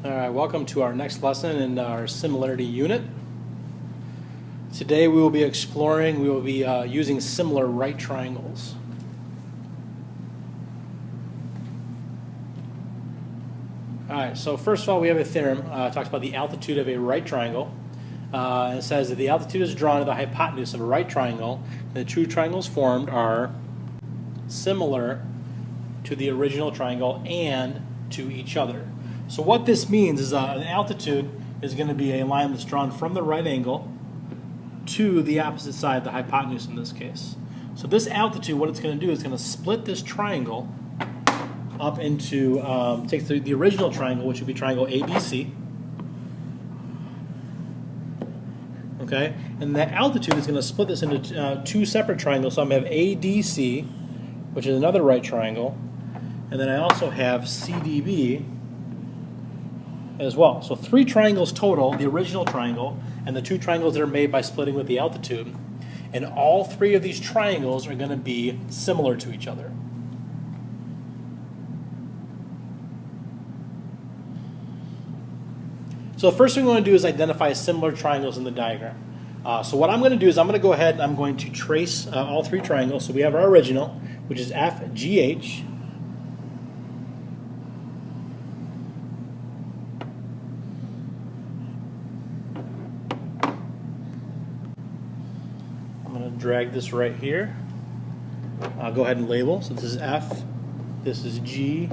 All right, welcome to our next lesson in our similarity unit. Today we will be using similar right triangles. All right, so first of all, we have a theorem. It talks about the altitude of a right triangle. It says that the altitude is drawn to the hypotenuse of a right triangle. The two triangles formed are similar to the original triangle and to each other. So what this means is an altitude is going to be a line that's drawn from the right angle to the opposite side, the hypotenuse in this case. So this altitude, what it's going to do is going to split this triangle up into, take the original triangle, which would be triangle ABC. Okay, and that altitude is going to split this into two separate triangles. So I'm going to have ADC, which is another right triangle, and then I also have CDB as well. So three triangles total, the original triangle, and the two triangles that are made by splitting with the altitude. And all three of these triangles are going to be similar to each other. So the first thing we're going to do is identify similar triangles in the diagram. So what I'm going to do is I'm going to go ahead and I'm going to trace all three triangles. So we have our original, which is FGH. I'm going to drag this right here. I'll go ahead and label. So this is F, this is G,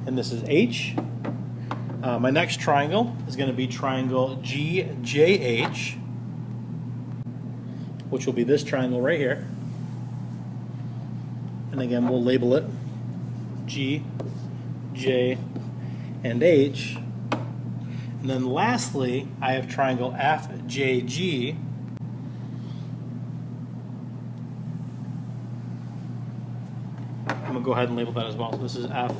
and this is H. My next triangle is going to be triangle GJH, which will be this triangle right here. And again, we'll label it G, J, and H. And then lastly, I have triangle FJG. I'm going to go ahead and label that as well. So this is F,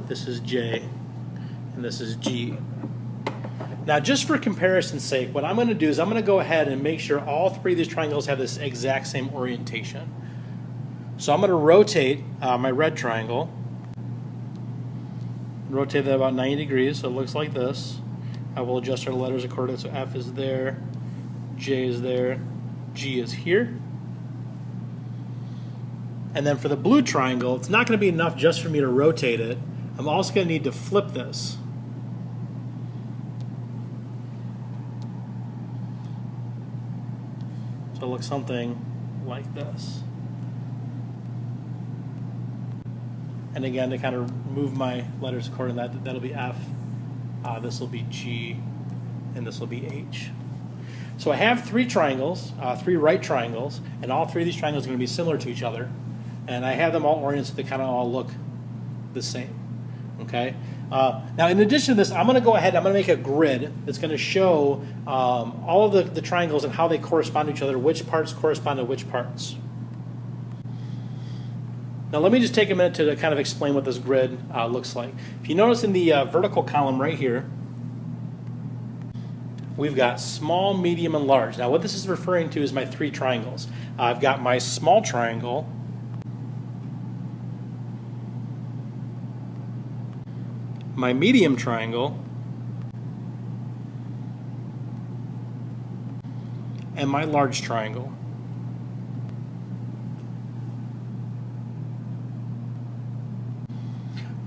this is J, and this is G. Now, just for comparison's sake, what I'm going to do is I'm going to go ahead and make sure all three of these triangles have this exact same orientation. So I'm going to rotate my red triangle. Rotate that about 90 degrees, so it looks like this. I will adjust our letters accordingly. So F is there, J is there, G is here. And then for the blue triangle, it's not going to be enough just for me to rotate it. I'm also going to need to flip this. So it looks something like this. And again, to kind of move my letters according to that, that'll be F, this will be G, and this will be H. So I have three triangles, three right triangles, and all three of these triangles are going to be similar to each other. And I have them all oriented so they kind of all look the same. Okay. Now, in addition to this, I'm going to go ahead. I'm going to make a grid that's going to show all of the triangles and how they correspond to each other, which parts correspond to which parts. Now, let me just take a minute to kind of explain what this grid looks like. If you notice in the vertical column right here, we've got small, medium, and large. Now, what this is referring to is my three triangles. I've got my small triangle, my medium triangle, and my large triangle.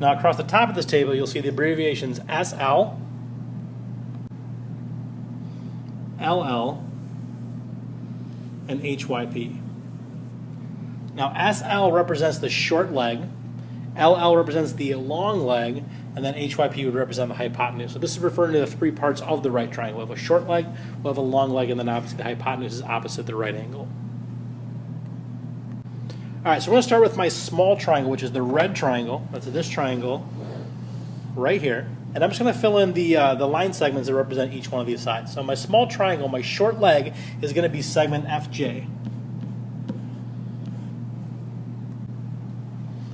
Now across the top of this table, you'll see the abbreviations SL, LL, and HYP. Now SL represents the short leg, LL represents the long leg, and then HYP would represent the hypotenuse. So this is referring to the three parts of the right triangle. We have a short leg, we have a long leg, and then obviously the hypotenuse is opposite the right angle. All right, so we're going to start with my small triangle, which is the red triangle. That's this triangle right here. And I'm just going to fill in the line segments that represent each one of these sides. So my small triangle, my short leg, is going to be segment FJ.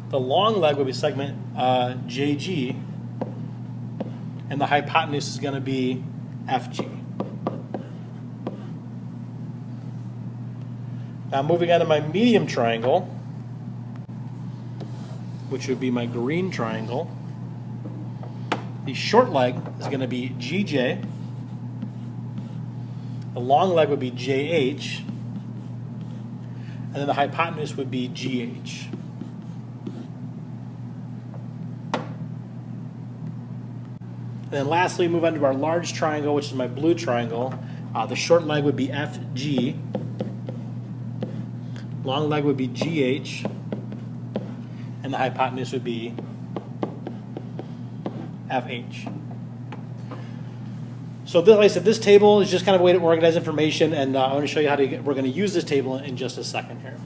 The long leg would be segment JG, and the hypotenuse is going to be FG. Now moving on to my medium triangle, which would be my green triangle. The short leg is going to be GJ. The long leg would be JH. And then the hypotenuse would be GH. And then lastly, move on to our large triangle, which is my blue triangle. The short leg would be FG. Long leg would be GH. And the hypotenuse would be FH. So this, like I said, this table is just kind of a way to organize information, and I want to show you how we're going to use this table in just a second here.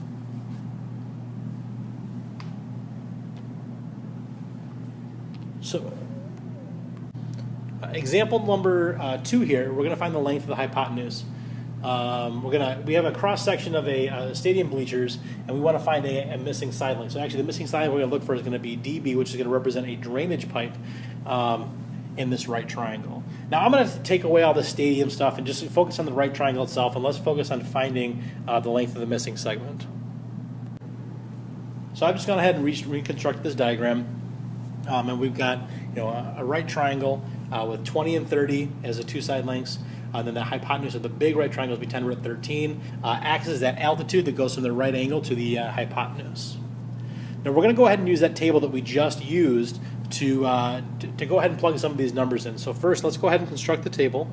So example number 2 here, we're going to find the length of the hypotenuse. We have a cross section of a stadium bleachers, and we want to find a missing side length. So actually, the missing side length we're going to look for is going to be DB, which is going to represent a drainage pipe in this right triangle. Now I'm going to take away all the stadium stuff and just focus on the right triangle itself, and let's focus on finding the length of the missing segment. So I've just gone ahead and reconstructed this diagram, and we've got a right triangle with 20 and 30 as the two side lengths. Then the hypotenuse of the big right triangle would be 10 root 13. Acts as that altitude that goes from the right angle to the hypotenuse. Now we're going to go ahead and use that table that we just used to go ahead and plug some of these numbers in. So first, let's go ahead and construct the table.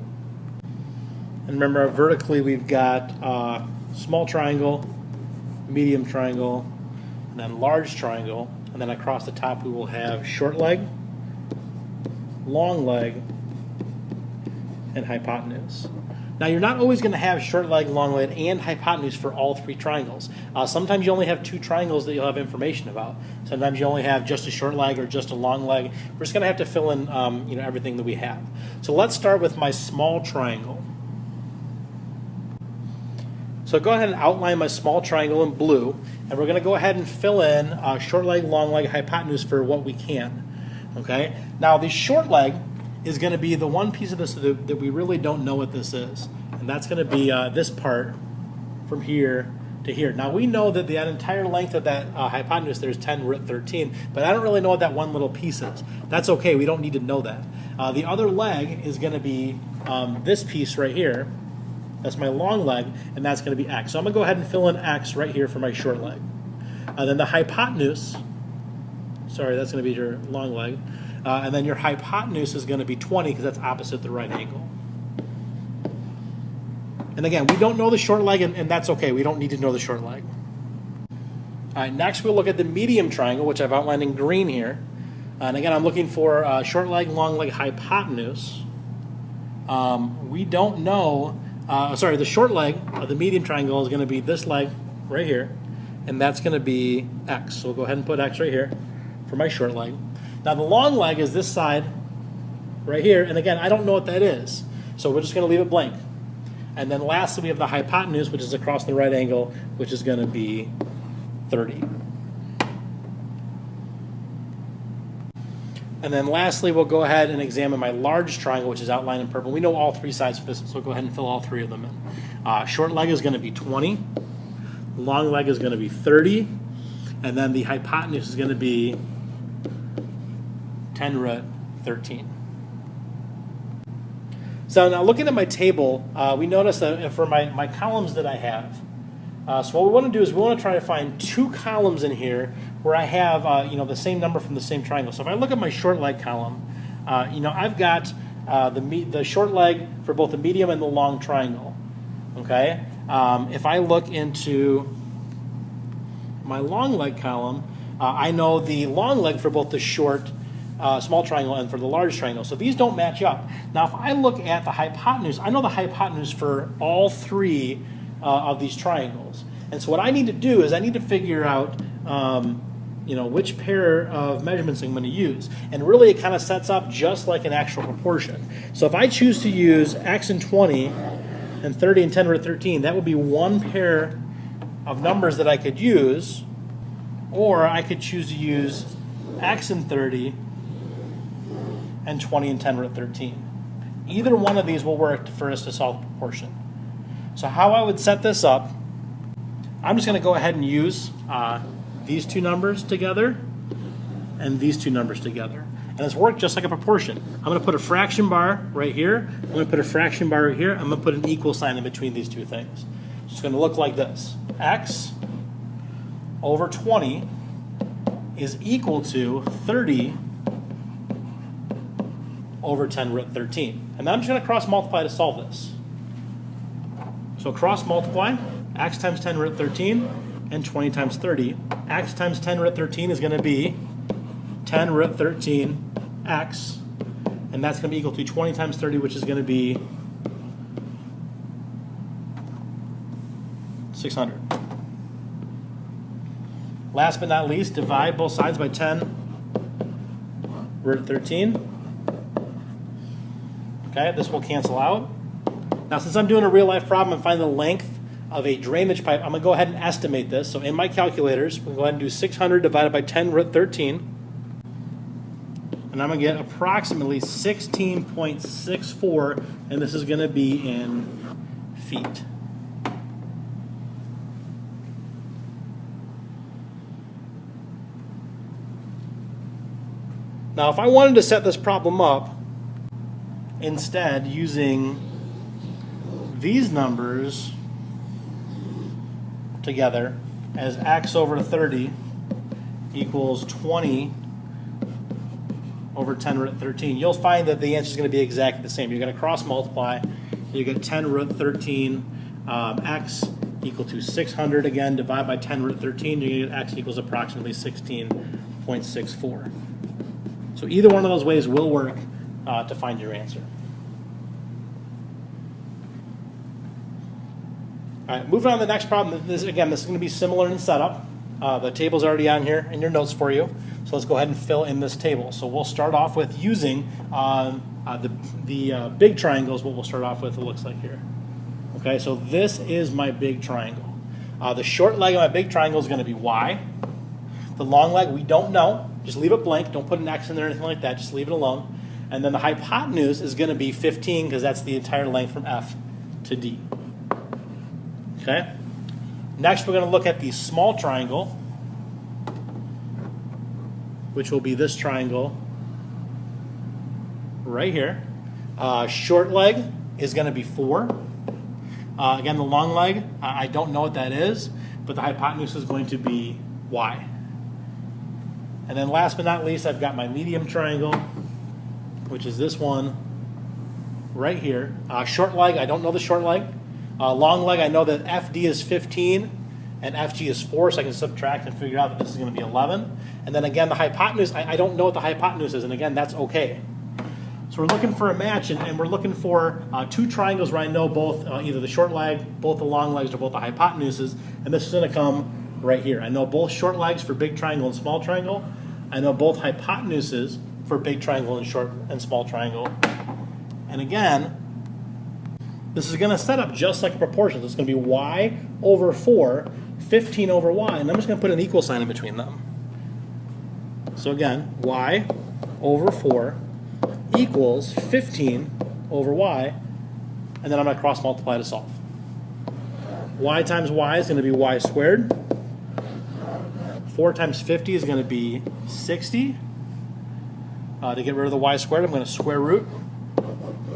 And remember, vertically we've got small triangle, medium triangle, and then large triangle. And then across the top we will have short leg, long leg, and hypotenuse. Now you're not always going to have short leg, long leg, and hypotenuse for all three triangles. Sometimes you only have two triangles that you'll have information about. Sometimes you only have just a short leg or just a long leg. We're just going to have to fill in everything that we have. So let's start with my small triangle. So go ahead and outline my small triangle in blue, and we're going to go ahead and fill in short leg, long leg, hypotenuse for what we can. Okay. Now the short leg is going to be the one piece of this that we really don't know what this is. And that's going to be this part from here to here. Now we know that the entire length of that hypotenuse there is 10 root 13, but I don't really know what that one little piece is. That's okay, we don't need to know that. The other leg is going to be this piece right here. That's my long leg, and that's going to be X. So I'm going to go ahead and fill in X right here for my short leg. Then the hypotenuse, sorry, that's going to be your long leg. And then your hypotenuse is going to be 20 because that's opposite the right angle. And again, we don't know the short leg, and that's okay. We don't need to know the short leg. All right, next we'll look at the medium triangle, which I've outlined in green here. And again, I'm looking for short leg, long leg, hypotenuse. We don't know, the short leg of the medium triangle is going to be this leg right here, and that's going to be X. So we'll go ahead and put X right here for my short leg. Now the long leg is this side right here, and again, I don't know what that is, so we're just going to leave it blank. And then lastly, we have the hypotenuse, which is across the right angle, which is going to be 30. And then lastly, we'll go ahead and examine my large triangle, which is outlined in purple. We know all three sides for this, so we'll go ahead and fill all three of them in. Short leg is going to be 20, long leg is going to be 30, and then the hypotenuse is going to be 10 root 13. So now looking at my table, we notice that for my columns that I have, so what we want to do is we want to try to find two columns in here where I have the same number from the same triangle. So if I look at my short leg column, I've got the short leg for both the medium and the long triangle. Okay. If I look into my long leg column, I know the long leg for both the short small triangle and for the large triangle. So these don't match up. Now if I look at the hypotenuse, I know the hypotenuse for all three of these triangles. And so what I need to do is I need to figure out which pair of measurements I'm going to use. And really it kind of sets up just like an actual proportion. So if I choose to use X and 20 and 30 and 10 root 13, that would be one pair of numbers that I could use, or I could choose to use X and 30 and 20 and 10 root 13. Either one of these will work for us to solve the proportion. So how I would set this up, I'm just going to go ahead and use these two numbers together and these two numbers together. And this works just like a proportion. I'm going to put a fraction bar right here. I'm going to put a fraction bar right here. I'm going to put an equal sign in between these two things. So it's going to look like this. X over 20 is equal to 30 over 10 root 13. And then I'm just going to cross multiply to solve this. So cross multiply, x times 10 root 13 and 20 times 30. X times 10 root 13 is going to be 10 root 13 x, and that's going to be equal to 20 times 30, which is going to be 600. Last but not least, divide both sides by 10 root 13. Okay, this will cancel out. Now, since I'm doing a real-life problem and finding the length of a drainage pipe, I'm going to go ahead and estimate this. So in my calculators, we'll go ahead and do 600 divided by 10 root 13. And I'm going to get approximately 16.64, and this is going to be in feet. Now, if I wanted to set this problem up instead using these numbers together as x over 30 equals 20 over 10 root 13, you'll find that the answer is going to be exactly the same. You're going to cross multiply. You get 10 root 13 x equal to 600. Again, divide by 10 root 13, you get x equals approximately 16.64. So either one of those ways will work to find your answer. All right, moving on to the next problem. This is going to be similar in setup. The table's already on here in your notes for you. So let's go ahead and fill in this table. So we'll start off with using the big triangle is what we'll start off with, it looks like here. Okay, so this is my big triangle. The short leg of my big triangle is going to be y. The long leg, we don't know. Just leave it blank. Don't put an x in there or anything like that. Just leave it alone. And then the hypotenuse is going to be 15 because that's the entire length from F to D. Okay? Next, we're going to look at the small triangle, which will be this triangle right here. Short leg is going to be 4. Again, the long leg, I don't know what that is, but the hypotenuse is going to be y. And then last but not least, I've got my medium triangle, which is this one right here. Short leg, I don't know the short leg. Long leg, I know that FD is 15 and FG is 4, so I can subtract and figure out that this is going to be 11. And then again, the hypotenuse, I don't know what the hypotenuse is, and again, that's okay. So we're looking for a match, and we're looking for two triangles where I know both, either the short leg, both the long legs, or both the hypotenuses, and this is going to come right here. I know both short legs for big triangle and small triangle. I know both hypotenuses for big triangle and short and small triangle. And again, this is going to set up just like a proportion. It's going to be y over 4, 15 over y, and I'm just going to put an equal sign in between them. So again, y over 4 equals 15 over y, and then I'm going to cross multiply to solve. Y times y is going to be y squared. 4 times 50 is going to be 60. To get rid of the y squared, I'm going to square root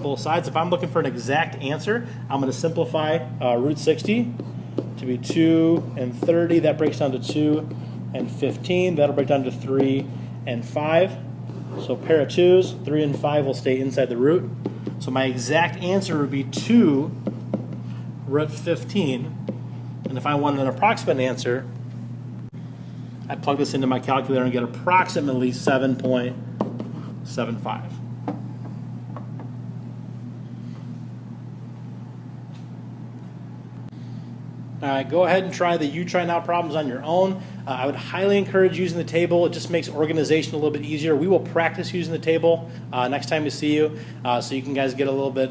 both sides. If I'm looking for an exact answer, I'm going to simplify root 60 to be 2 and 30. That breaks down to 2 and 15. That'll break down to 3 and 5. So pair of 2's, 3 and 5 will stay inside the root. So my exact answer would be 2 root 15. And if I wanted an approximate answer, I plug this into my calculator and get approximately 7.75. All right, go ahead and try the You Try Now problems on your own. I would highly encourage using the table. It just makes organization a little bit easier. We will practice using the table next time we see you, so you can guys get a little bit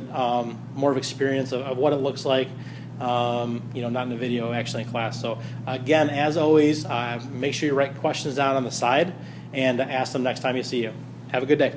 more of experience of what it looks like. Not in the video, actually in class. So again, as always, make sure you write questions down on the side and ask them next time you see you. Have a good day.